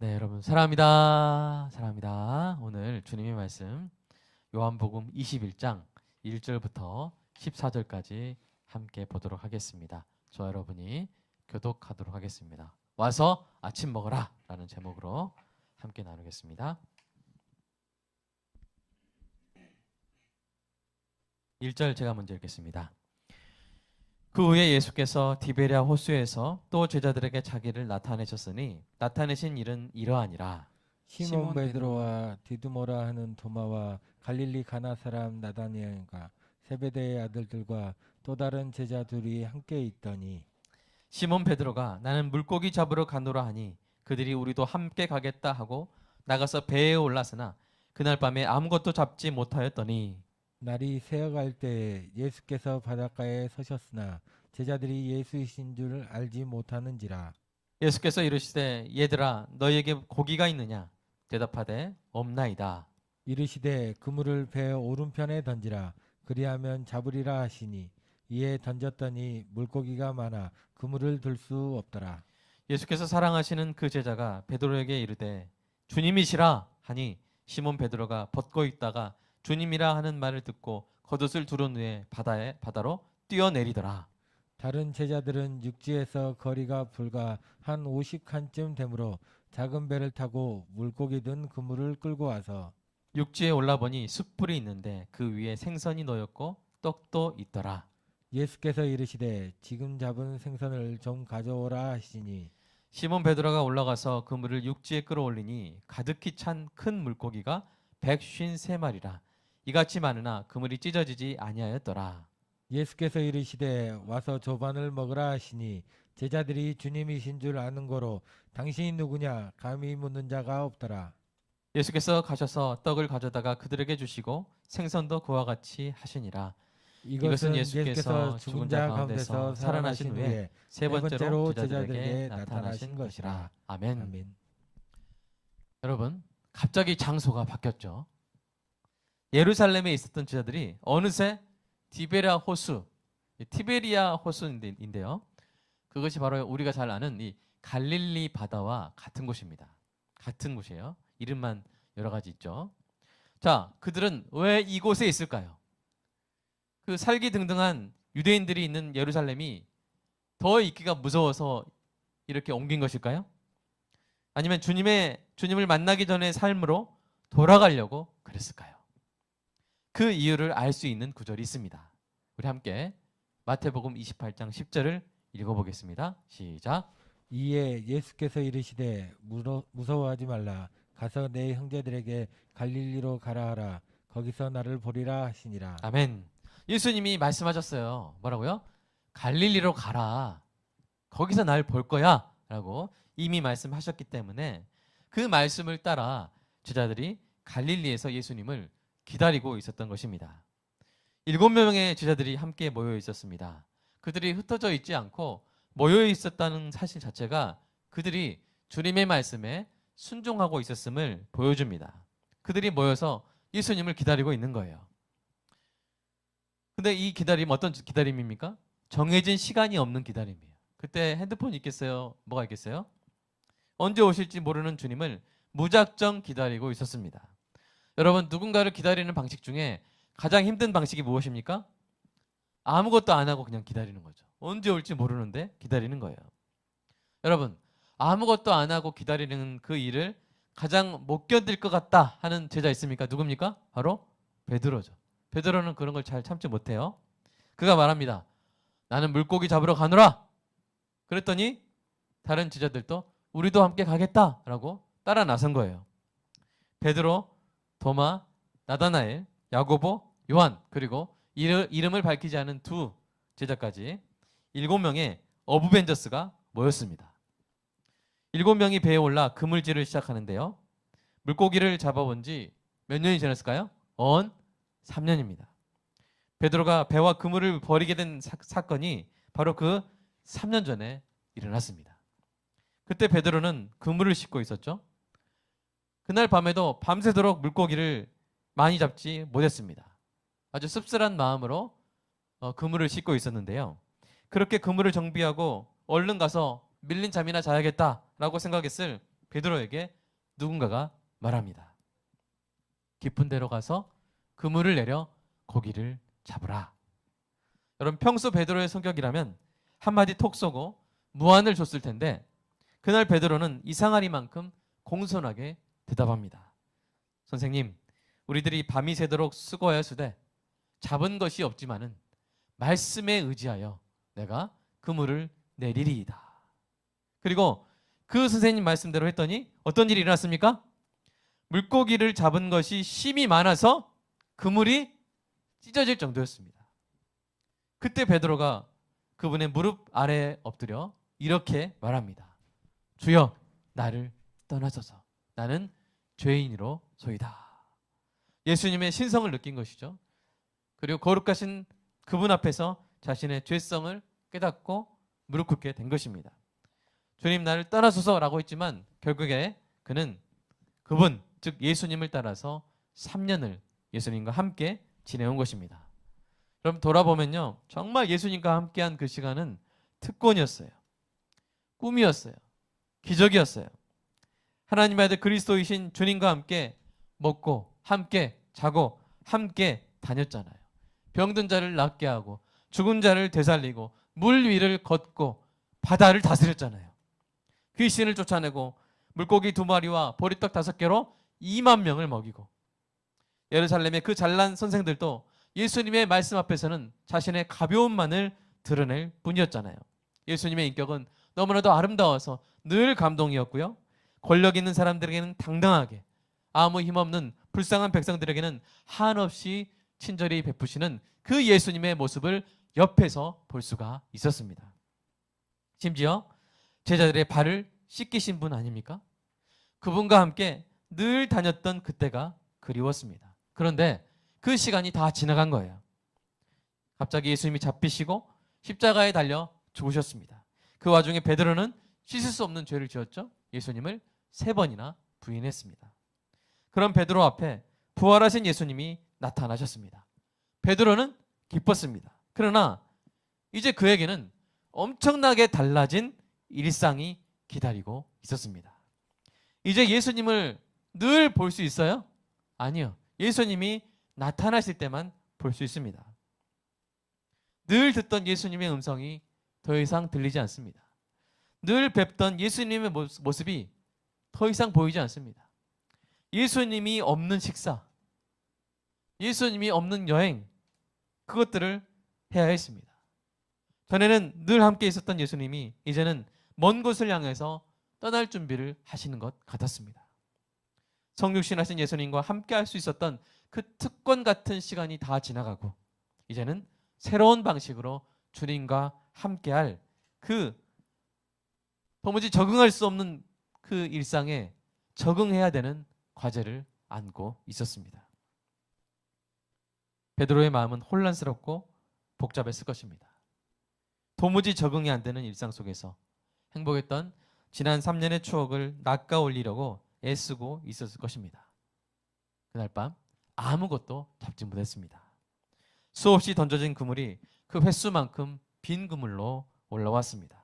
네, 여러분 사랑합니다. 사랑합니다. 오늘 주님의 말씀 요한복음 21장 1절부터 14절까지 함께 보도록 하겠습니다. 저와 여러분이 교독하도록 하겠습니다. 와서 아침 먹어라 라는 제목으로 함께 나누겠습니다. 1절 제가 먼저 읽겠습니다. 그 후에 예수께서 디베랴 호수에서 또 제자들에게 자기를 나타내셨으니 나타내신 일은 이러하니라. 시몬 베드로와 디두모라 하는 도마와 갈릴리 가나 사람 나다니엘과 세베대의 아들들과 또 다른 제자 둘이 함께 있더니 시몬 베드로가 나는 물고기 잡으러 가노라 하니 그들이 우리도 함께 가겠다 하고 나가서 배에 올랐으나 그날 밤에 아무것도 잡지 못하였더니 날이 새어갈 때에 예수께서 바닷가에 서셨으나 제자들이 예수이신 줄 알지 못하는지라. 예수께서 이르시되 얘들아 너희에게 고기가 있느냐 대답하되 없나이다. 이르시되 그물을 배 오른편에 던지라. 그리하면 잡으리라 하시니 이에 던졌더니 물고기가 많아 그물을 들 수 없더라. 예수께서 사랑하시는 그 제자가 베드로에게 이르되 주님이시라 하니 시몬 베드로가 벗고 있다가 주님이라 하는 말을 듣고 겉옷을 두른 후에 바다로 뛰어내리더라. 다른 제자들은 육지에서 거리가 불과 한 50칸쯤 되므로 작은 배를 타고 물고기 든 그물을 끌고 와서 육지에 올라보니 숯불이 있는데 그 위에 생선이 놓였고 떡도 있더라. 예수께서 이르시되 지금 잡은 생선을 좀 가져오라 하시니 시몬 베드로가 올라가서 그물을 육지에 끌어올리니 가득히 찬 큰 물고기가 153마리라. 이같이 많으나 그물이 찢어지지 아니하였더라. 예수께서 이르시되 와서 조반을 먹으라 하시니 제자들이 주님이신 줄 아는 거로 당신이 누구냐 감히 묻는 자가 없더라. 예수께서 가셔서 떡을 가져다가 그들에게 주시고 생선도 그와 같이 하시니라. 이것은 예수께서 죽은 자 가운데서 살아나신 후에 세 번째로 제자들에게 나타나신 것이라. 아멘. 아멘. 여러분, 갑자기 장소가 바뀌었죠. 예루살렘에 있었던 제자들이 어느새 디베랴 호수, 티베리아 호수인데요. 그것이 바로 우리가 잘 아는 이 갈릴리 바다와 같은 곳입니다. 같은 곳이에요. 이름만 여러 가지 있죠. 자, 그들은 왜 이곳에 있을까요? 그 살기등등한 유대인들이 있는 예루살렘이 더 있기가 무서워서 이렇게 옮긴 것일까요? 아니면 주님을 만나기 전의 삶으로 돌아가려고 그랬을까요? 그 이유를 알 수 있는 구절이 있습니다. 우리 함께 마태복음 28장 10절을 읽어보겠습니다. 시작. 이에 예수께서 이르시되 무서워하지 말라. 가서 내 형제들에게 갈릴리로 가라 하라. 거기서 나를 보리라 하시니라. 아멘. 예수님이 말씀하셨어요. 뭐라고요? 갈릴리로 가라. 거기서 날 볼 거야. 라고 이미 말씀하셨기 때문에 그 말씀을 따라 제자들이 갈릴리에서 예수님을 기다리고 있었던 것입니다. 7명의 제자들이 함께 모여 있었습니다. 그들이 흩어져 있지 않고 모여 있었다는 사실 자체가 그들이 주님의 말씀에 순종하고 있었음을 보여줍니다. 그들이 모여서 예수님을 기다리고 있는 거예요. 근데 이 기다림 어떤 기다림입니까? 정해진 시간이 없는 기다림이에요. 그때 핸드폰 있겠어요? 뭐가 있겠어요? 언제 오실지 모르는 주님을 무작정 기다리고 있었습니다. 여러분, 누군가를 기다리는 방식 중에 가장 힘든 방식이 무엇입니까? 아무것도 안 하고 그냥 기다리는 거죠. 언제 올지 모르는데 기다리는 거예요. 여러분, 아무것도 안 하고 기다리는 그 일을 가장 못 견딜 것 같다 하는 제자 있습니까? 누굽니까? 바로 베드로죠. 베드로는 그런 걸 잘 참지 못해요. 그가 말합니다. 나는 물고기 잡으러 가노라. 그랬더니 다른 제자들도 우리도 함께 가겠다라고 따라 나선 거예요. 베드로, 도마, 나다나엘, 야고보, 요한, 그리고 이름을 밝히지 않은 두 제자까지 7명의 어부벤져스가 모였습니다. 7명이 배에 올라 그물질을 시작하는데요. 물고기를 잡아본 지 몇 년이 지났을까요? 3년입니다. 베드로가 배와 그물을 버리게 된 사건이 바로 그 3년 전에 일어났습니다. 그때 베드로는 그물을 싣고 있었죠. 그날 밤에도 밤새도록 물고기를 많이 잡지 못했습니다. 아주 씁쓸한 마음으로 그물을 싣고 있었는데요. 그렇게 그물을 정비하고 얼른 가서 밀린 잠이나 자야겠다라고 생각했을 베드로에게 누군가가 말합니다. 깊은 데로 가서 그물을 내려 고기를 잡으라. 여러분, 평소 베드로의 성격이라면 한마디 톡 쏘고 무안을 줬을 텐데 그날 베드로는 이상하리만큼 공손하게 대답합니다. 선생님, 우리들이 밤이 새도록 수고하였으되 잡은 것이 없지만은 말씀에 의지하여 내가 그물을 내리리이다. 그리고 그 선생님 말씀대로 했더니 어떤 일이 일어났습니까? 물고기를 잡은 것이 심이 많아서 그물이 찢어질 정도였습니다. 그때 베드로가 그분의 무릎 아래에 엎드려 이렇게 말합니다. 주여, 나를 떠나소서. 나는 죄인이로소이다. 예수님의 신성을 느낀 것이죠. 그리고 거룩하신 그분 앞에서 자신의 죄성을 깨닫고 무릎 꿇게 된 것입니다. 주님, 나를 떠나소서라고 했지만 결국에 그는 그분, 즉 예수님을 따라서 3년을 예수님과 함께 지내온 것입니다. 그럼 돌아보면요, 정말 예수님과 함께한 그 시간은 특권이었어요. 꿈이었어요. 기적이었어요. 하나님의 아들 그리스도이신 주님과 함께 먹고 함께 자고 함께 다녔잖아요. 병든 자를 낫게 하고 죽은 자를 되살리고 물 위를 걷고 바다를 다스렸잖아요. 귀신을 쫓아내고 물고기 2마리와 보리떡 5개로 2만 명을 먹이고, 예루살렘의 그 잘난 선생들도 예수님의 말씀 앞에서는 자신의 가벼움만을 드러낼 뿐이었잖아요. 예수님의 인격은 너무나도 아름다워서 늘 감동이었고요. 권력 있는 사람들에게는 당당하게, 아무 힘없는 불쌍한 백성들에게는 한없이 친절히 베푸시는 그 예수님의 모습을 옆에서 볼 수가 있었습니다. 심지어 제자들의 발을 씻기신 분 아닙니까? 그분과 함께 늘 다녔던 그때가 그리웠습니다. 그런데 그 시간이 다 지나간 거예요. 갑자기 예수님이 잡히시고 십자가에 달려 죽으셨습니다. 그 와중에 베드로는 씻을 수 없는 죄를 지었죠. 예수님을 3번이나 부인했습니다. 그런 베드로 앞에 부활하신 예수님이 나타나셨습니다. 베드로는 기뻤습니다. 그러나 이제 그에게는 엄청나게 달라진 일상이 기다리고 있었습니다. 이제 예수님을 늘 볼 수 있어요? 아니요. 예수님이 나타나실 때만 볼 수 있습니다. 늘 듣던 예수님의 음성이 더 이상 들리지 않습니다. 늘 뵙던 예수님의 모습이 더 이상 보이지 않습니다. 예수님이 없는 식사, 예수님이 없는 여행, 그것들을 해야 했습니다. 전에는 늘 함께 있었던 예수님이 이제는 먼 곳을 향해서 떠날 준비를 하시는 것 같았습니다. 성육신하신 예수님과 함께 할 수 있었던 그 특권 같은 시간이 다 지나가고 이제는 새로운 방식으로 주님과 함께할 그 도무지 적응할 수 없는 그 일상에 적응해야 되는 과제를 안고 있었습니다. 베드로의 마음은 혼란스럽고 복잡했을 것입니다. 도무지 적응이 안 되는 일상 속에서 행복했던 지난 3년의 추억을 낚아 올리려고 애쓰고 있었을 것입니다. 그날 밤 아무것도 잡지 못했습니다. 수없이 던져진 그물이 그 횟수만큼 빈 그물로 올라왔습니다.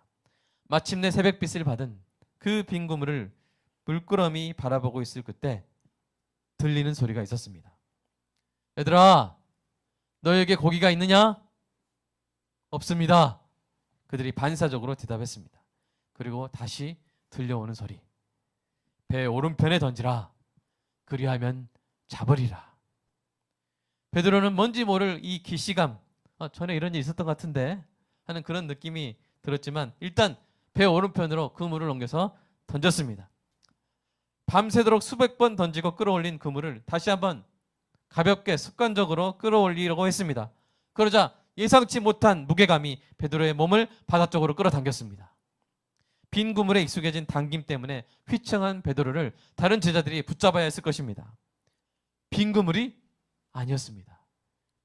마침내 새벽빛을 받은 그 빈 그물을 물끄러미 바라보고 있을 그때 들리는 소리가 있었습니다. 얘들아, 너에게 고기가 있느냐? 없습니다. 그들이 반사적으로 대답했습니다. 그리고 다시 들려오는 소리. 배 오른편에 던지라. 그리하면 잡으리라. 베드로는 뭔지 모를 이 기시감, 전에 이런 일이 있었던 것 같은데 하는 그런 느낌이 들었지만 일단 배 오른편으로 그물을 옮겨서 던졌습니다. 밤새도록 수백 번 던지고 끌어올린 그물을 다시 한번 가볍게 습관적으로 끌어올리려고 했습니다. 그러자 예상치 못한 무게감이 베드로의 몸을 바다 쪽으로 끌어당겼습니다. 빈 그물에 익숙해진 당김 때문에 휘청한 베드로를 다른 제자들이 붙잡아야 했을 것입니다. 빈 그물이 아니었습니다.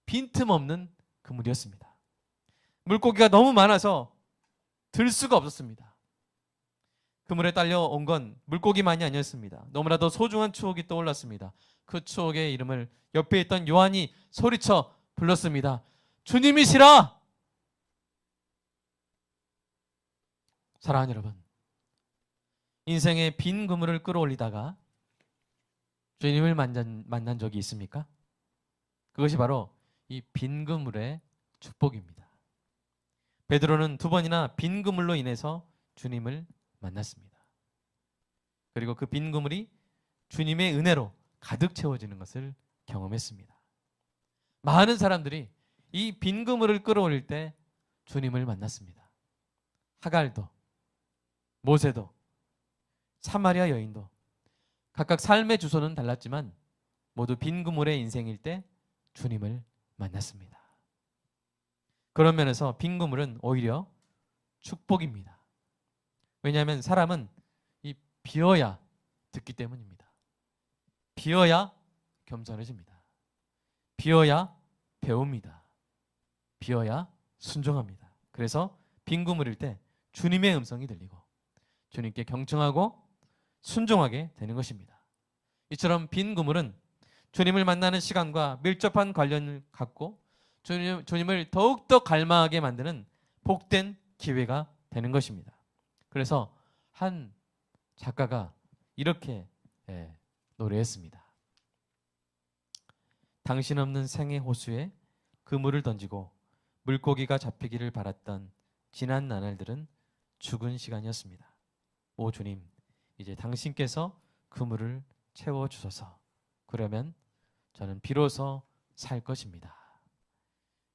빈틈없는 그물이었습니다. 물고기가 너무 많아서 들 수가 없었습니다. 그물에 딸려온 건 물고기만이 아니었습니다. 너무나도 소중한 추억이 떠올랐습니다. 그 추억의 이름을 옆에 있던 요한이 소리쳐 불렀습니다. 주님이시라! 사랑하는 여러분, 인생의 빈 그물을 끌어올리다가 주님을 만난 적이 있습니까? 그것이 바로 이 빈 그물의 축복입니다. 베드로는 2번이나 빈 그물로 인해서 주님을 만났습니다. 그리고 그 빈 그물이 주님의 은혜로 가득 채워지는 것을 경험했습니다. 많은 사람들이 이 빈 그물을 끌어올릴 때 주님을 만났습니다. 하갈도, 모세도, 사마리아 여인도 각각 삶의 주소는 달랐지만 모두 빈 그물의 인생일 때 주님을 만났습니다. 그런 면에서 빈 그물은 오히려 축복입니다. 왜냐하면 사람은 이 비어야 듣기 때문입니다. 비어야 겸손해집니다. 비어야 배웁니다. 비어야 순종합니다. 그래서 빈 그물일 때 주님의 음성이 들리고 주님께 경청하고 순종하게 되는 것입니다. 이처럼 빈 그물은 주님을 만나는 시간과 밀접한 관련을 갖고 주님을 더욱더 갈망하게 만드는 복된 기회가 되는 것입니다. 그래서 한 작가가 이렇게 노래했습니다. 당신 없는 생의 호수에 그물을 던지고 물고기가 잡히기를 바랐던 지난 나날들은 죽은 시간이었습니다. 오 주님, 이제 당신께서 그물을 채워주소서. 그러면 저는 비로소 살 것입니다.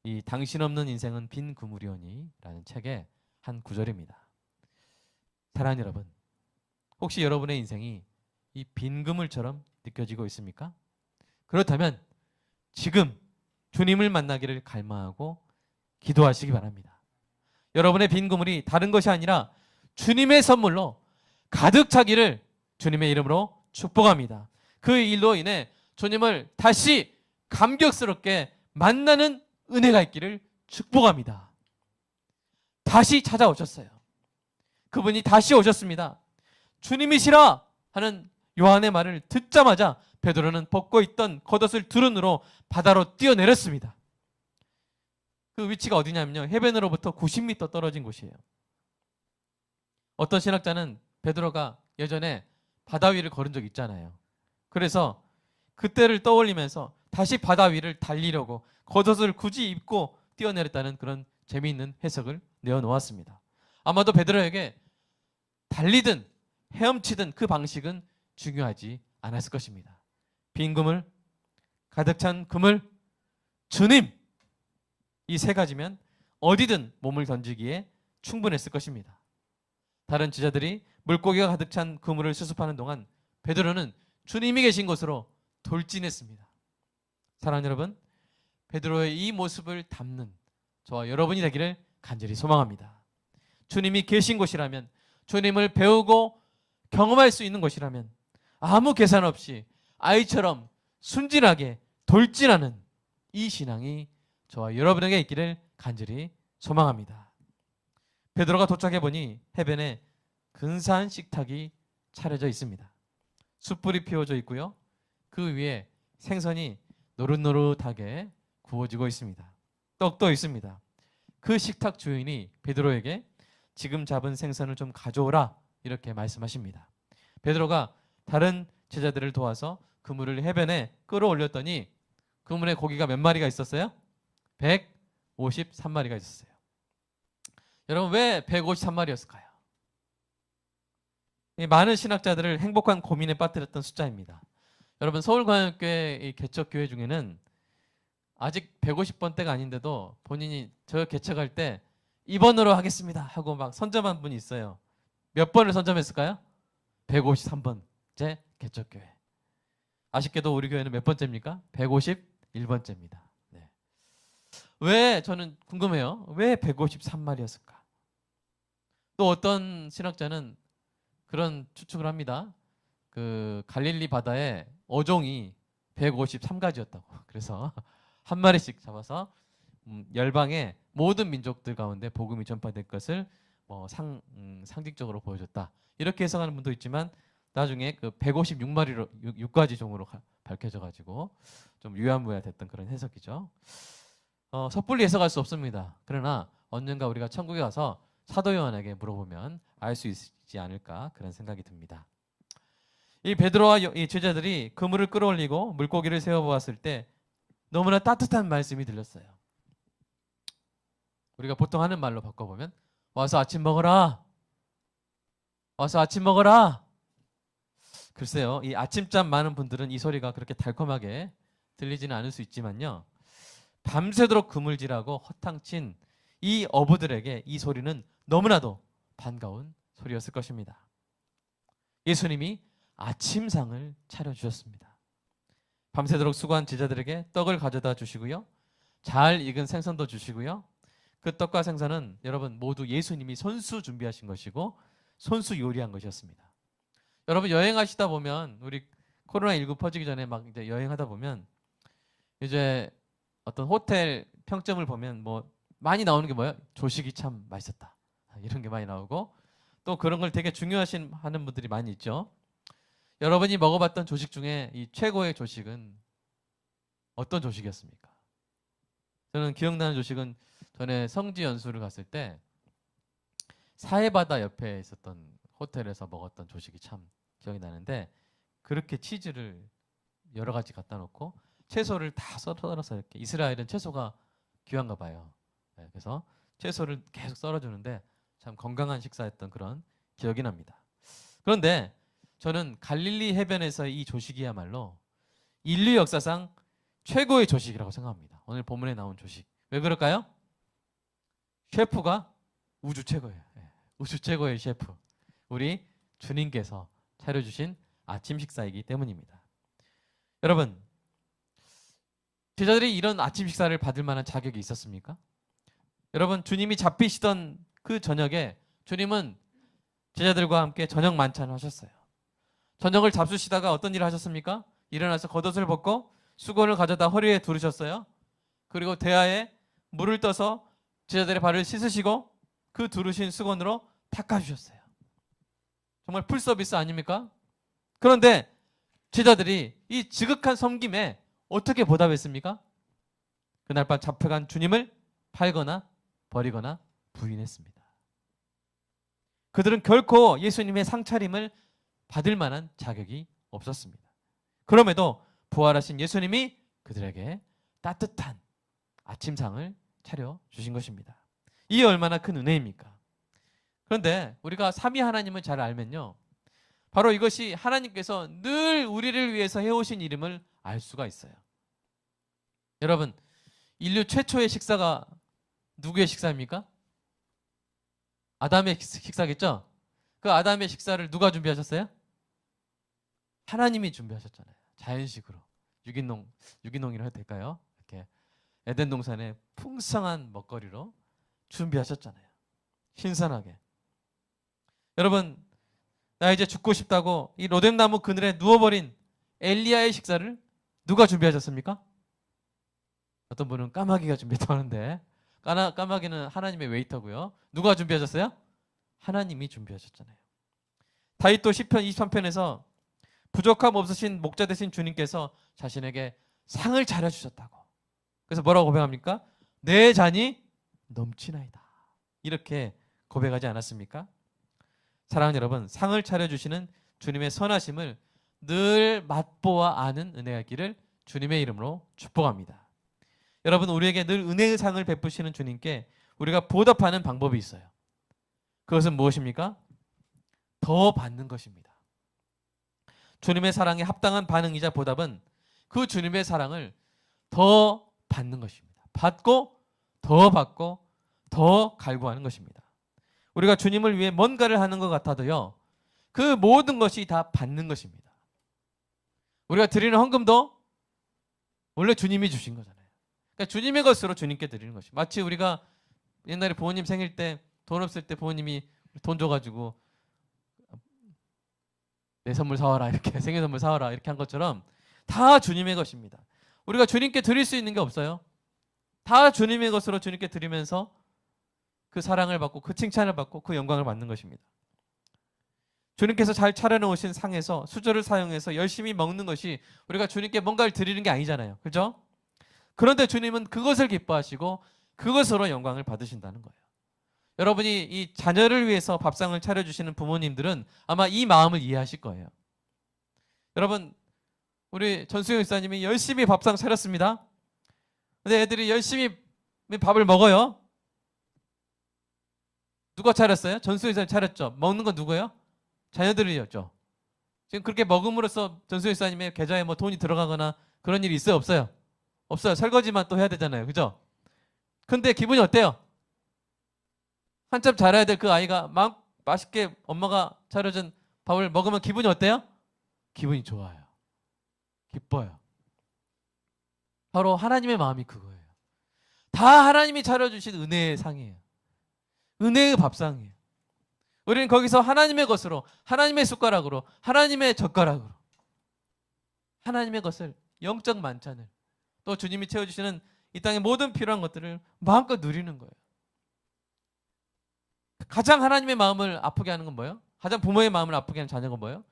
이 당신 없는 인생은 빈 그물이오니 라는 책의 한 구절입니다. 사랑하는 여러분, 혹시 여러분의 인생이 이 빈 그물처럼 느껴지고 있습니까? 그렇다면 지금 주님을 만나기를 갈망하고 기도하시기 바랍니다. 여러분의 빈 그물이 다른 것이 아니라 주님의 선물로 가득 차기를 주님의 이름으로 축복합니다. 그 일로 인해 주님을 다시 감격스럽게 만나는 은혜가 있기를 축복합니다. 다시 찾아오셨어요. 그분이 다시 오셨습니다. 주님이시라 하는 요한의 말을 듣자마자 베드로는 벗고 있던 겉옷을 두른으로 바다로 뛰어내렸습니다. 그 위치가 어디냐면요, 해변으로부터 90m 떨어진 곳이에요. 어떤 신학자는 베드로가 예전에 바다 위를 걸은 적이 있잖아요. 그래서 그때를 떠올리면서 다시 바다 위를 달리려고 겉옷을 굳이 입고 뛰어내렸다는 그런 재미있는 해석을 내어놓았습니다. 아마도 베드로에게 달리든 헤엄치든 그 방식은 중요하지 않았을 것입니다. 빈 그물, 가득 찬 그물, 주님, 이 세 가지면 어디든 몸을 던지기에 충분했을 것입니다. 다른 제자들이 물고기가 가득 찬 그물을 수습하는 동안 베드로는 주님이 계신 곳으로 돌진했습니다. 사랑하는 여러분, 베드로의 이 모습을 담는 저와 여러분이 되기를 간절히 소망합니다. 주님이 계신 곳이라면, 주님을 배우고 경험할 수 있는 곳이라면 아무 계산 없이 아이처럼 순진하게 돌진하는 이 신앙이 저와 여러분에게 있기를 간절히 소망합니다. 베드로가 도착해 보니 해변에 근사한 식탁이 차려져 있습니다. 숯불이 피워져 있고요. 그 위에 생선이 노릇노릇하게 구워지고 있습니다. 떡도 있습니다. 그 식탁 주인이 베드로에게 지금 잡은 생선을 좀 가져오라 이렇게 말씀하십니다. 베드로가 다른 제자들을 도와서 그물을 해변에 끌어올렸더니 그물에 고기가 몇 마리가 있었어요? 153마리가 있었어요. 여러분, 왜 153마리였을까요? 많은 신학자들을 행복한 고민에 빠뜨렸던 숫자입니다. 여러분, 서울광역교회 개척교회 중에는 아직 150번대가 아닌데도 본인이 저 개척할 때 2번으로 하겠습니다 하고 막 선점한 분이 있어요. 몇 번을 선점했을까요? 153번째 개척교회. 아쉽게도 우리 교회는 몇 번째입니까? 151번째입니다. 네. 왜, 저는 궁금해요. 왜 153마리였을까? 또 어떤 신학자는 그런 추측을 합니다. 그 갈릴리 바다에 어종이 153가지였다고. 그래서 한 마리씩 잡아서 열방의 모든 민족들 가운데 복음이 전파될 것을 상징적으로 보여줬다. 이렇게 해석하는 분도 있지만 나중에 그 156마리로 6가지 종으로 밝혀져 가지고 좀 유야무야됐던 그런 해석이죠. 섣불리 해석할 수 없습니다. 그러나 언젠가 우리가 천국에 가서 사도 요한에게 물어보면 알 수 있지 않을까 그런 생각이 듭니다. 이 베드로와 이 제자들이 그물을 끌어올리고 물고기를 세워보았을 때 너무나 따뜻한 말씀이 들렸어요. 우리가 보통 하는 말로 바꿔보면 와서 아침 먹어라. 와서 아침 먹어라. 글쎄요, 이 아침잠 많은 분들은 이 소리가 그렇게 달콤하게 들리지는 않을 수 있지만요, 밤새도록 그물질하고 허탕친 이 어부들에게 이 소리는 너무나도 반가운 소리였을 것입니다. 예수님이 아침상을 차려주셨습니다. 밤새도록 수고한 제자들에게 떡을 가져다 주시고요, 잘 익은 생선도 주시고요, 그 떡과 생선은 여러분 모두 예수님이 손수 준비하신 것이고 손수 요리한 것이었습니다. 여러분 여행하시다 보면, 우리 코로나19 퍼지기 전에 막 이제 여행하다 보면 이제 어떤 호텔 평점을 보면 뭐 많이 나오는 게 뭐예요? 조식이 참 맛있었다, 이런 게 많이 나오고, 또 그런 걸 되게 중요하신 분들이 많이 있죠. 여러분이 먹어봤던 조식 중에 이 최고의 조식은 어떤 조식이었습니까? 저는 기억나는 조식은 전에 성지 연수를 갔을 때 사해바다 옆에 있었던 호텔에서 먹었던 조식이 참 기억이 나는데, 그렇게 치즈를 여러 가지 갖다 놓고 채소를 다 썰어서, 이렇게 이스라엘은 채소가 귀한가 봐요. 네, 그래서 채소를 계속 썰어주는데 참 건강한 식사였던 그런 기억이 납니다. 그런데 저는 갈릴리 해변에서의 이 조식이야말로 인류 역사상 최고의 조식이라고 생각합니다. 오늘 본문에 나온 조식. 왜 그럴까요? 셰프가 우주 최고예요. 우주 최고의 셰프, 우리 주님께서 차려주신 아침 식사이기 때문입니다. 여러분, 제자들이 이런 아침 식사를 받을 만한 자격이 있었습니까? 여러분, 주님이 잡히시던 그 저녁에 주님은 제자들과 함께 저녁 만찬을 하셨어요. 저녁을 잡수시다가 어떤 일을 하셨습니까? 일어나서 겉옷을 벗고 수건을 가져다 허리에 두르셨어요. 그리고 대야에 물을 떠서 제자들의 발을 씻으시고 그 두르신 수건으로 닦아주셨어요. 정말 풀서비스 아닙니까? 그런데 제자들이 이 지극한 섬김에 어떻게 보답했습니까? 그날 밤 잡혀간 주님을 팔거나 버리거나 부인했습니다. 그들은 결코 예수님의 상차림을 받을 만한 자격이 없었습니다. 그럼에도 부활하신 예수님이 그들에게 따뜻한 아침상을 차려주신 것입니다. 이게 얼마나 큰 은혜입니까? 그런데 우리가 삼위 하나님을 잘 알면요, 바로 이것이 하나님께서 늘 우리를 위해서 해오신 일임을 알 수가 있어요. 여러분, 인류 최초의 식사가 누구의 식사입니까? 아담의 식사겠죠? 그 아담의 식사를 누가 준비하셨어요? 하나님이 준비하셨잖아요. 자연식으로. 유기농이라 해도 될까요? 이렇게 에덴 동산에 풍성한 먹거리로 준비하셨잖아요. 신선하게. 여러분, 나 이제 죽고 싶다고 이 로뎀나무 그늘에 누워버린 엘리야의 식사를 누가 준비하셨습니까? 어떤 분은 까마귀가 준비했다고 하는데, 까마귀는 하나님의 웨이터고요. 누가 준비하셨어요? 하나님이 준비하셨잖아요. 다윗도 시편 23편에서 부족함 없으신 목자 되신 주님께서 자신에게 상을 차려주셨다고. 그래서 뭐라고 고백합니까? 내 잔이 넘치나이다, 이렇게 고백하지 않았습니까? 사랑하는 여러분, 상을 차려주시는 주님의 선하심을 늘 맛보아 아는 은혜가 있기를 주님의 이름으로 축복합니다. 여러분, 우리에게 늘 은혜의 상을 베푸시는 주님께 우리가 보답하는 방법이 있어요. 그것은 무엇입니까? 더 받는 것입니다. 주님의 사랑에 합당한 반응이자 보답은 그 주님의 사랑을 더 받는 것입니다. 받고 더 받고 더 갈구하는 것입니다. 우리가 주님을 위해 뭔가를 하는 것 같아도요, 그 모든 것이 다 받는 것입니다. 우리가 드리는 헌금도 원래 주님이 주신 거잖아요. 그러니까 주님의 것으로 주님께 드리는 것이, 마치 우리가 옛날에 부모님 생일 때 돈 없을 때 부모님이 돈 줘가지고 내 선물 사와라, 이렇게 생일 선물 사와라 이렇게 한 것처럼 다 주님의 것입니다. 우리가 주님께 드릴 수 있는 게 없어요. 다 주님의 것으로 주님께 드리면서 그 사랑을 받고 그 칭찬을 받고 그 영광을 받는 것입니다. 주님께서 잘 차려놓으신 상에서 수저를 사용해서 열심히 먹는 것이 우리가 주님께 뭔가를 드리는 게 아니잖아요. 그렇죠? 그런데 주님은 그것을 기뻐하시고 그것으로 영광을 받으신다는 거예요. 여러분이 이 자녀를 위해서 밥상을 차려주시는 부모님들은 아마 이 마음을 이해하실 거예요. 여러분, 우리 전수영 목사님이 열심히 밥상 차렸습니다. 근데 애들이 열심히 밥을 먹어요. 누가 차렸어요? 전수영 목사님 차렸죠. 먹는 건 누구예요? 자녀들이었죠. 지금 그렇게 먹음으로써 전수영 목사님의 계좌에 뭐 돈이 들어가거나 그런 일이 있어요? 없어요? 없어요. 설거지만 또 해야 되잖아요. 그죠? 근데 기분이 어때요? 한참 자라야 될 그 아이가 맛있게 엄마가 차려준 밥을 먹으면 기분이 어때요? 기분이 좋아요. 기뻐요. 바로 하나님의 마음이 그거예요. 다 하나님이 차려주신 은혜의 상이에요. 은혜의 밥상이에요. 우리는 거기서 하나님의 것으로, 하나님의 숟가락으로, 하나님의 젓가락으로 하나님의 것을, 영적 만찬을, 또 주님이 채워주시는 이 땅의 모든 필요한 것들을 마음껏 누리는 거예요. 가장 하나님의 마음을 아프게 하는 건 뭐예요? 가장 부모의 마음을 아프게 하는 자녀가 뭐예요?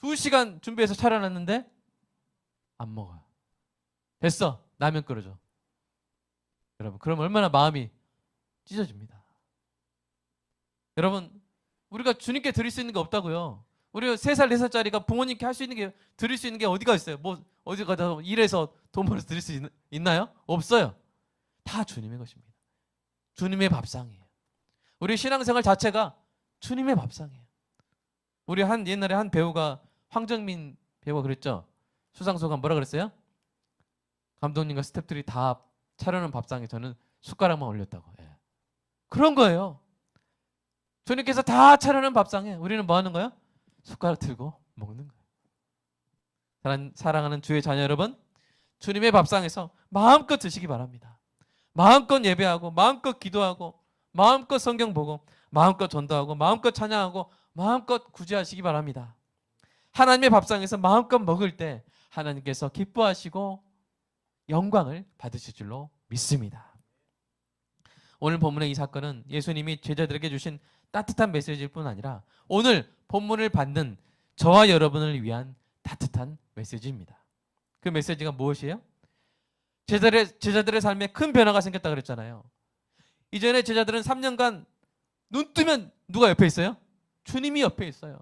2시간 준비해서 차려놨는데 안 먹어요. 됐어, 라면 끓여줘. 여러분, 그럼 얼마나 마음이 찢어집니다. 여러분, 우리가 주님께 드릴 수 있는 게 없다고요. 우리가 3살, 4살짜리가 부모님께 할 수 있는 게, 드릴 수 있는 게 어디가 있어요? 뭐 어디 가서 일해서 돈 벌어서 드릴 수 있나요? 없어요. 다 주님의 것입니다. 주님의 밥상이에요. 우리 신앙생활 자체가 주님의 밥상이에요. 우리 옛날에 한 배우가, 황정민 배우가 그랬죠. 수상소감 뭐라 그랬어요? 감독님과 스태프들이 다 차려놓은 밥상에 저는 숟가락만 올렸다고. 예. 그런 거예요. 주님께서 다 차려놓은 밥상에 우리는 뭐 하는 거예요? 숟가락 들고 먹는 거예요. 사랑하는 주의 자녀 여러분, 주님의 밥상에서 마음껏 드시기 바랍니다. 마음껏 예배하고, 마음껏 기도하고, 마음껏 성경 보고, 마음껏 전도하고, 마음껏 찬양하고, 마음껏 구제하시기 바랍니다. 하나님의 밥상에서 마음껏 먹을 때 하나님께서 기뻐하시고 영광을 받으실 줄로 믿습니다. 오늘 본문의 이 사건은 예수님이 제자들에게 주신 따뜻한 메시지일 뿐 아니라 오늘 본문을 받는 저와 여러분을 위한 따뜻한 메시지입니다. 그 메시지가 무엇이에요? 제자들의 삶에 큰 변화가 생겼다 그랬잖아요. 이전에 제자들은 3년간 눈 뜨면 누가 옆에 있어요? 주님이 옆에 있어요.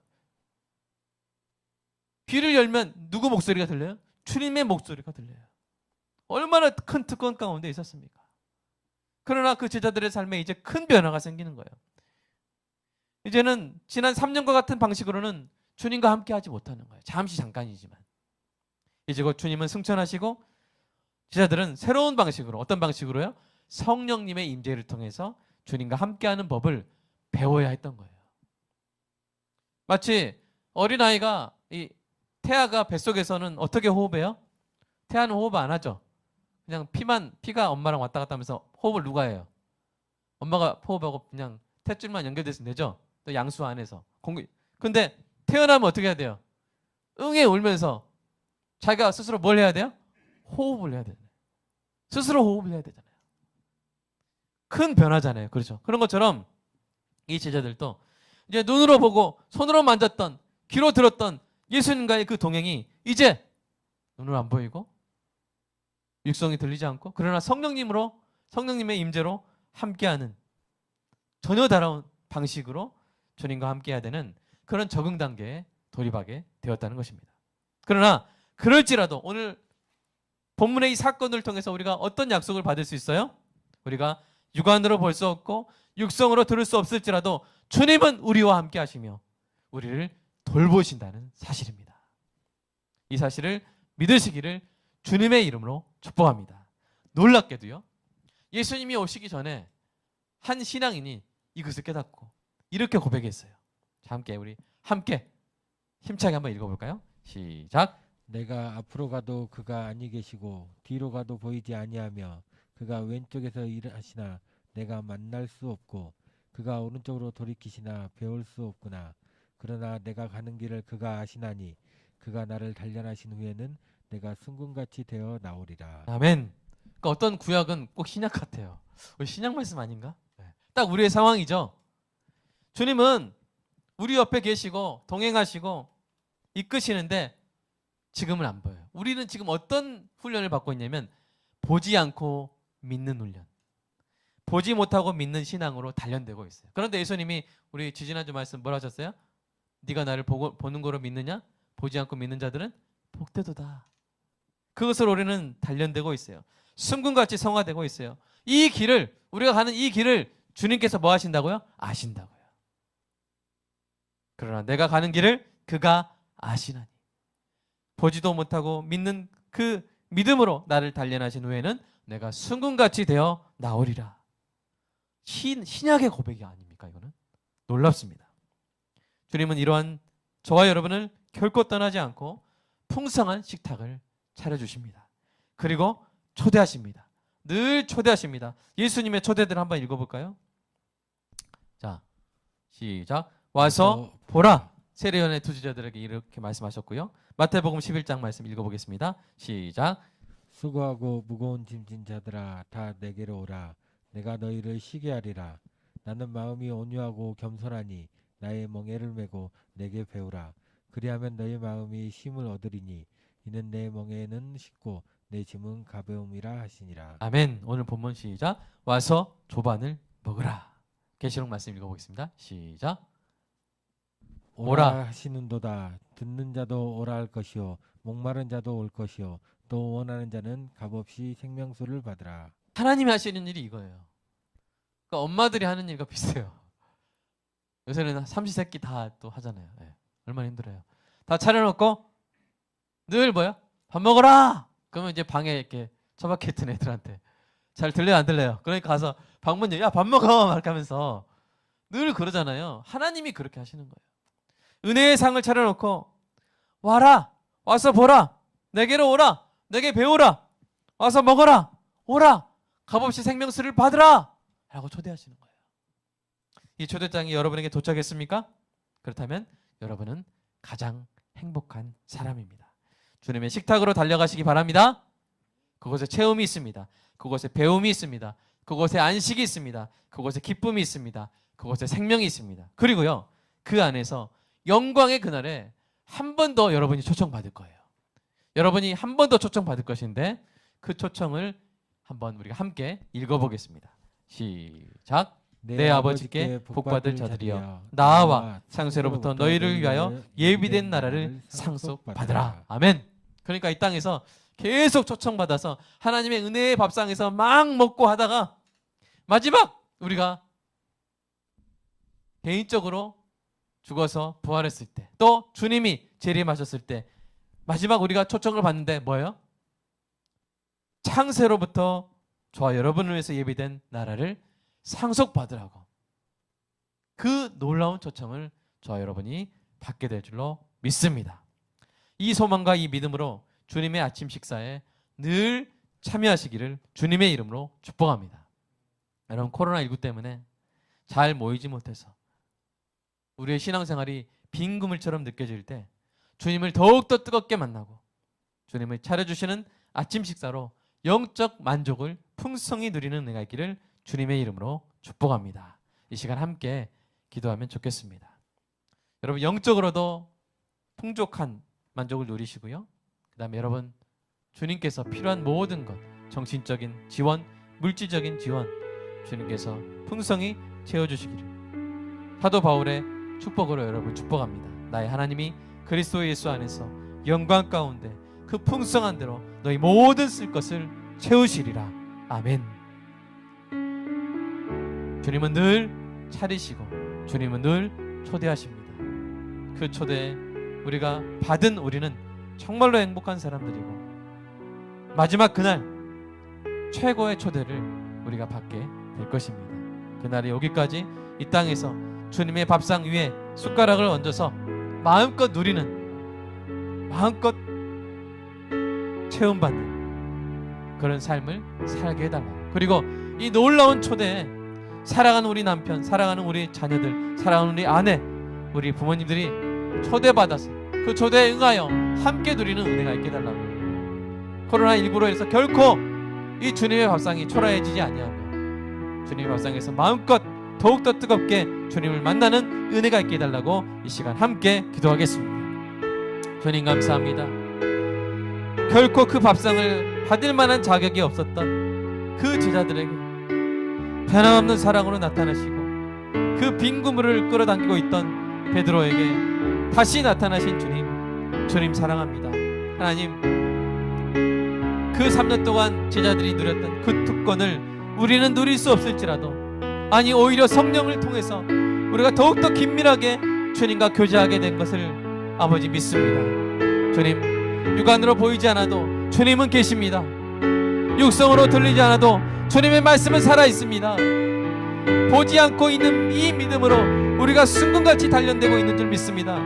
귀를 열면 누구 목소리가 들려요? 주님의 목소리가 들려요. 얼마나 큰 특권 가운데 있었습니까? 그러나 그 제자들의 삶에 이제 큰 변화가 생기는 거예요. 이제는 지난 3년과 같은 방식으로는 주님과 함께 하지 못하는 거예요. 잠깐이지만. 이제 곧 주님은 승천하시고 제자들은 새로운 방식으로, 어떤 방식으로요? 성령님의 임재를 통해서 주님과 함께하는 법을 배워야 했던 거예요. 마치 어린아이가, 이 태아가 뱃속에서는 어떻게 호흡해요? 태아는 호흡 안 하죠. 그냥 피가 엄마랑 왔다 갔다 하면서 호흡을 누가 해요? 엄마가 호흡하고 그냥 탯줄만 연결됐으면 되죠. 또 양수 안에서. 근데 태어나면 어떻게 해야 돼요? 응애 울면서 자기가 스스로 뭘 해야 돼요? 호흡을 해야 되잖아요. 스스로 호흡을 해야 되잖아요. 큰 변화잖아요. 그렇죠. 그런 것처럼 이 제자들도 이제 눈으로 보고 손으로 만졌던, 귀로 들었던 예수님과의 그 동행이 이제 눈으로 안 보이고 육성이 들리지 않고, 그러나 성령님의 임재로 함께하는 전혀 다른 방식으로 주님과 함께해야 되는 그런 적응 단계에 돌입하게 되었다는 것입니다. 그러나 그럴지라도 오늘 본문의 이 사건을 통해서 우리가 어떤 약속을 받을 수 있어요? 우리가 육안으로 볼 수 없고 육성으로 들을 수 없을지라도 주님은 우리와 함께 하시며 우리를 돌보신다는 사실입니다. 이 사실을 믿으시기를 주님의 이름으로 축복합니다. 놀랍게도요, 예수님이 오시기 전에 한 신앙인이 이것을 깨닫고 이렇게 고백했어요. 자, 우리 함께 힘차게 한번 읽어볼까요? 시작. 내가 앞으로 가도 그가 아니 계시고 뒤로 가도 보이지 아니하며 그가 왼쪽에서 일하시나 내가 만날 수 없고 그가 오른쪽으로 돌이키시나 배울 수 없구나. 그러나 내가 가는 길을 그가 아시나니 그가 나를 단련하신 후에는 내가 순금같이 되어 나오리라. 아멘. 그러니까 어떤 구약은 꼭 신약 같아요. 우리 신약 말씀 아닌가? 딱 우리의 상황이죠. 주님은 우리 옆에 계시고 동행하시고 이끄시는데 지금은 안 보여요. 우리는 지금 어떤 훈련을 받고 있냐면 보지 않고 믿는 훈련. 보지 못하고 믿는 신앙으로 단련되고 있어요. 그런데 예수님이 우리 지지난주 말씀 뭐라 하셨어요? 네가 나를 보는 거로 믿느냐? 보지 않고 믿는 자들은 복되도다. 그것을 우리는 단련되고 있어요. 순금같이 성화되고 있어요. 이 길을, 우리가 가는 이 길을 주님께서 뭐 하신다고요? 아신다고요. 그러나 내가 가는 길을 그가 아시나니. 보지도 못하고 믿는 그 믿음으로 나를 단련하신 후에는 내가 순금같이 되어 나오리라. 신약의 고백이 아닙니까? 이거는 놀랍습니다. 주님은 이러한 저와 여러분을 결코 떠나지 않고 풍성한 식탁을 차려주십니다. 그리고 초대하십니다. 늘 초대하십니다. 예수님의 초대들을 한번 읽어볼까요? 자, 시작. 와서 보라. 세례요한의 투지자들에게 이렇게 말씀하셨고요. 마태복음 11장 말씀 읽어보겠습니다. 시작. 수고하고 무거운 짐진 자들아 다 내게로 오라. 내가 너희를 쉬게 하리라. 나는 마음이 온유하고 겸손하니 나의 멍에를 메고 내게 배우라. 그리하면 너희 마음이 쉼을 얻으리니 이는 내 멍에는 쉽고 내 짐은 가벼움이라 하시니라. 아멘. 오늘 본문 시작. 와서 조반을 먹으라. 계시록 말씀 읽어보겠습니다. 시작. 오라 하시는도다. 듣는 자도 오라 할 것이요 목마른 자도 올 것이요 또 원하는 자는 값없이 생명수를 받으라. 하나님이 하시는 일이 이거예요. 그러니까 엄마들이 하는 일과 비슷해요. 요새는 삼시세끼 다 또 하잖아요. 네. 얼마나 힘들어요. 다 차려놓고 늘 뭐야? 밥 먹어라. 그러면 이제 방에 이렇게 처박혀 있던 애들한테 잘 들려요, 안 들려요? 그러니까 가서 방문 야 밥 먹어 막 이렇게 하면서 늘 그러잖아요. 하나님이 그렇게 하시는 거예요. 은혜의 상을 차려놓고 와라, 와서 보라, 내게로 오라, 내게 배우라, 와서 먹어라, 오라, 값없이 생명수를 받으라 라고 초대하시는 거예요. 이 초대장이 여러분에게 도착했습니까? 그렇다면 여러분은 가장 행복한 사람입니다. 주님의 식탁으로 달려가시기 바랍니다. 그곳에 체험이 있습니다. 그곳에 배움이 있습니다. 그곳에 안식이 있습니다. 그곳에 기쁨이 있습니다. 그곳에 생명이 있습니다. 그리고요, 그 안에서 영광의 그날에 한 번 더 여러분이 초청받을 거예요. 여러분이 한 번 더 초청받을 것인데 그 초청을 한번 우리가 함께 읽어보겠습니다. 시작. 내 아버지께 복받을 자들이여 나와 창세로부터 너희를 위하여 예비된 나라를 상속받으라. 아멘. 그러니까 이 땅에서 계속 초청받아서 하나님의 은혜의 밥상에서 막 먹고 하다가 마지막 우리가 개인적으로 죽어서 부활했을 때, 또 주님이 재림하셨을 때 마지막 우리가 초청을 받는데 뭐예요? 창세로부터 저와 여러분을 위해서 예비된 나라를 상속받으라고. 그 놀라운 초청을 저와 여러분이 받게 될 줄로 믿습니다. 이 소망과 이 믿음으로 주님의 아침 식사에 늘 참여하시기를 주님의 이름으로 축복합니다. 여러분, 코로나19 때문에 잘 모이지 못해서 우리의 신앙생활이 빈 그물처럼 느껴질 때 주님을 더욱더 뜨겁게 만나고 주님을 차려주시는 아침 식사로 영적 만족을 풍성히 누리는 은혜가 있기를 주님의 이름으로 축복합니다. 이 시간 함께 기도하면 좋겠습니다. 여러분, 영적으로도 풍족한 만족을 누리시고요. 그 다음에 여러분, 주님께서 필요한 모든 것, 정신적인 지원, 물질적인 지원 주님께서 풍성히 채워주시기를 사도 바울의 축복으로 여러분 축복합니다. 나의 하나님이 그리스도 예수 안에서 영광 가운데 그 풍성한 대로 너희 모든 쓸 것을 채우시리라. 아멘. 주님은 늘 차리시고 주님은 늘 초대하십니다. 그 초대에 우리가 받은 우리는 정말로 행복한 사람들이고 마지막 그날 최고의 초대를 우리가 받게 될 것입니다. 그날이 오기까지 이 땅에서 주님의 밥상 위에 숟가락을 얹어서 마음껏 누리는, 마음껏 체험받는 그런 삶을 살게 해달라고. 그리고 이 놀라운 초대에 사랑하는 우리 남편, 사랑하는 우리 자녀들, 사랑하는 우리 아내, 우리 부모님들이 초대받아서 그 초대에 응하여 함께 누리는 은혜가 있게 해달라고. 코로나19로 해서 결코 이 주님의 밥상이 초라해지지 아니하며 주님의 밥상에서 마음껏 더욱더 뜨겁게 주님을 만나는 은혜가 있게 해달라고 이 시간 함께 기도하겠습니다. 주님 감사합니다. 결코 그 밥상을 받을 만한 자격이 없었던 그 제자들에게 변함없는 사랑으로 나타나시고 그 빈 그물을 끌어당기고 있던 베드로에게 다시 나타나신 주님 사랑합니다. 하나님, 그 3년 동안 제자들이 누렸던 그 특권을 우리는 누릴 수 없을지라도, 아니 오히려 성령을 통해서 우리가 더욱더 긴밀하게 주님과 교제하게 된 것을 아버지 믿습니다. 주님, 육안으로 보이지 않아도 주님은 계십니다. 육성으로 들리지 않아도 주님의 말씀은 살아있습니다. 보지 않고 있는 이 믿음으로 우리가 순금같이 단련되고 있는 줄 믿습니다.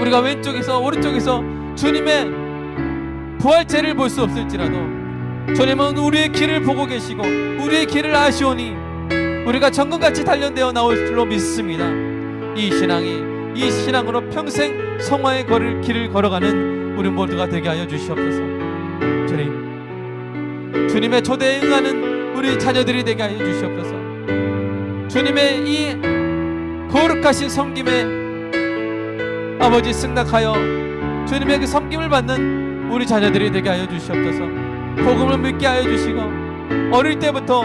우리가 왼쪽에서 오른쪽에서 주님의 부활체를 볼 수 없을지라도 주님은 우리의 길을 보고 계시고 우리의 길을 아시오니 우리가 정금같이 단련되어 나올 줄로 믿습니다. 이 신앙으로 평생 성화의 길을 걸어가는 우리 모두가 되게 하여 주시옵소서. 주님의 초대에 응하는 우리 자녀들이 되게 하여 주시옵소서. 주님의 이 거룩하신 섬김에 아버지 승낙하여 주님의 그 섬김을 받는 우리 자녀들이 되게 하여 주시옵소서. 복음을 믿게 하여 주시고 어릴 때부터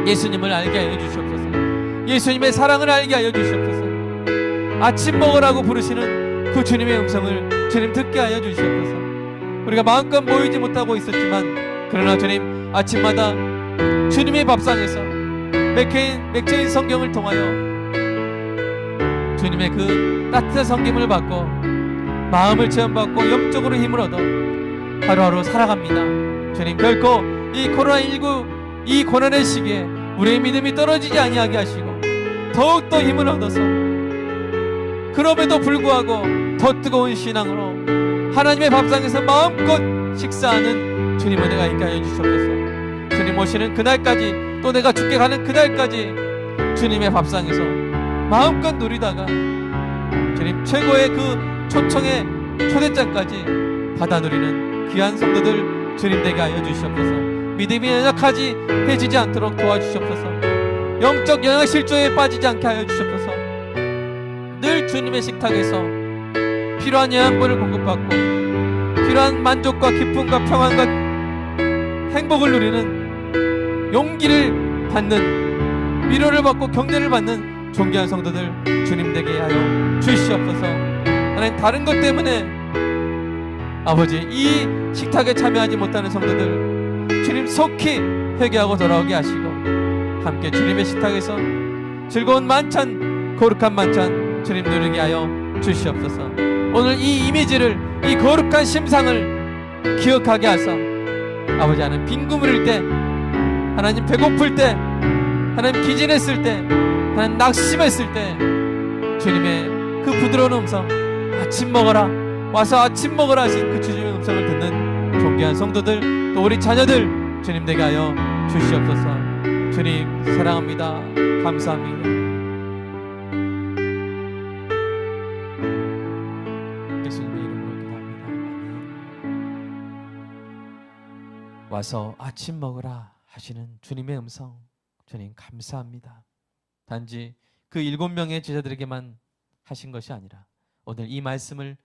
예수님을 알게 하여 주시옵소서. 예수님의 사랑을 알게 하여 주시옵소서. 아침 먹으라고 부르시는 그 주님의 음성을 주님 듣게 하여 주시옵소서. 우리가 마음껏 모이지 못하고 있었지만 그러나 주님, 아침마다 주님의 밥상에서 맥혀인 성경을 통하여 주님의 그 따뜻한 성김을 받고 마음을 체험받고 영적으로 힘을 얻어 하루하루 살아갑니다. 주님, 결코 이 코로나19 이 고난의 시기에 우리의 믿음이 떨어지지 아니하게 하시고 더욱더 힘을 얻어서 그럼에도 불구하고 더 뜨거운 신앙으로 하나님의 밥상에서 마음껏 식사하는 주님 은혜가 있게 하여 주시옵소서. 주님 오시는 그날까지, 또 내가 죽게 가는 그날까지 주님의 밥상에서 마음껏 누리다가 주님 최고의 그 초청의 초대장까지 받아 누리는 귀한 성도들 주님 되게 하여 주시옵소서. 믿음이 연약하지 해지지 않도록 도와주시옵소서. 영적 영양실조에 빠지지 않게 하여 주시옵소서. 늘 주님의 식탁에서 필요한 영양분을 공급받고 필요한 만족과 기쁨과 평안과 행복을 누리는 용기를 받는, 위로를 받고 격려를 받는 존귀한 성도들 주님 되게 하여 주시옵소서. 하나님, 다른 것 때문에 아버지 이 식탁에 참여하지 못하는 성도들 주님 속히 회개하고 돌아오게 하시고 함께 주님의 식탁에서 즐거운 만찬, 거룩한 만찬 주님 누리게 하여 주시옵소서. 오늘 이 이미지를, 이 거룩한 심상을 기억하게 하사 아버지, 하나님 빈 그물일 때, 하나님 배고플 때, 하나님 기진했을 때, 하나님 낙심했을 때 주님의 그 부드러운 음성, 아침 먹어라, 와서 아침 먹으라 하신 그 주님의 음성을 듣는 존귀한 성도들, 또 우리 자녀들 주님 되게 하여 주시옵소서. 주님 사랑합니다. 감사합니다. 예수님의 이름으로 기도합니다. 와서 아침 먹으라 하시는 주님의 음성, 주님 감사합니다. 단지 그 7명의 제자들에게만 하신 것이 아니라 오늘 이 말씀을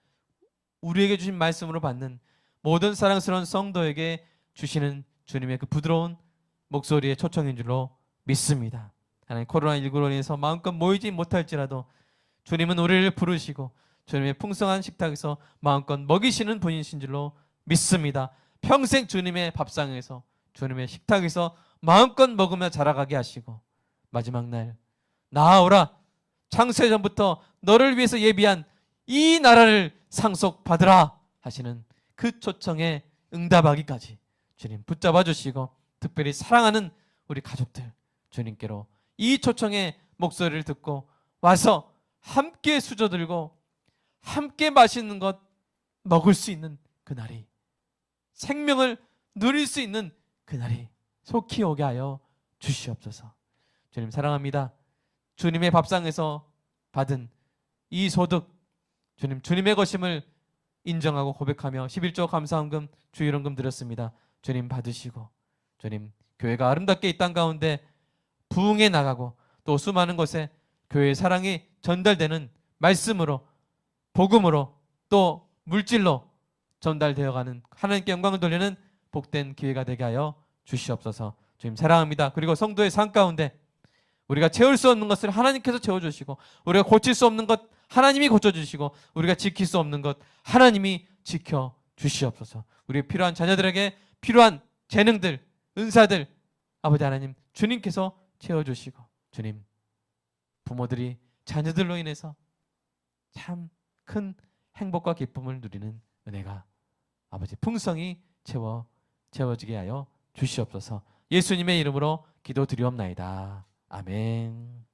우리에게 주신 말씀으로 받는 모든 사랑스러운 성도에게 주시는 주님의 그 부드러운 목소리의 초청인 줄로 믿습니다. 하나님, 코로나19로 인해서 마음껏 모이지 못할지라도 주님은 우리를 부르시고 주님의 풍성한 식탁에서 마음껏 먹이시는 분이신 줄로 믿습니다. 평생 주님의 밥상에서, 주님의 식탁에서 마음껏 먹으며 자라가게 하시고 마지막 날 나아오라, 창세 전부터 너를 위해서 예비한 이 나라를 상속받으라 하시는 그 초청에 응답하기까지 주님 붙잡아 주시고 특별히 사랑하는 우리 가족들 주님께로 이 초청의 목소리를 듣고 와서 함께 수저들고 함께 맛있는 것 먹을 수 있는 그날이, 생명을 누릴 수 있는 그날이 속히 오게 하여 주시옵소서. 주님 사랑합니다. 주님의 밥상에서 받은 이 소득 주님, 주님의 것임을 인정하고 고백하며 11조 감사헌금 주일헌금 드렸습니다. 주님 받으시고 주님 교회가 아름답게 이 땅 가운데 부흥해 나가고 또 수많은 곳에 교회의 사랑이 전달되는 말씀으로, 복음으로, 또 물질로 전달되어가는 하나님께 영광을 돌리는 복된 기회가 되게 하여 주시옵소서. 주님 사랑합니다. 그리고 성도의 삶 가운데 우리가 채울 수 없는 것을 하나님께서 채워주시고, 우리가 고칠 수 없는 것 하나님이 고쳐주시고, 우리가 지킬 수 없는 것 하나님이 지켜주시옵소서. 우리 필요한 자녀들에게 필요한 재능들, 은사들 아버지 하나님 주님께서 채워주시고, 주님 부모들이 자녀들로 인해서 참 큰 행복과 기쁨을 누리는 은혜가 아버지 풍성히 채워지게 하여 주시옵소서. 예수님의 이름으로 기도드리옵나이다. 아멘.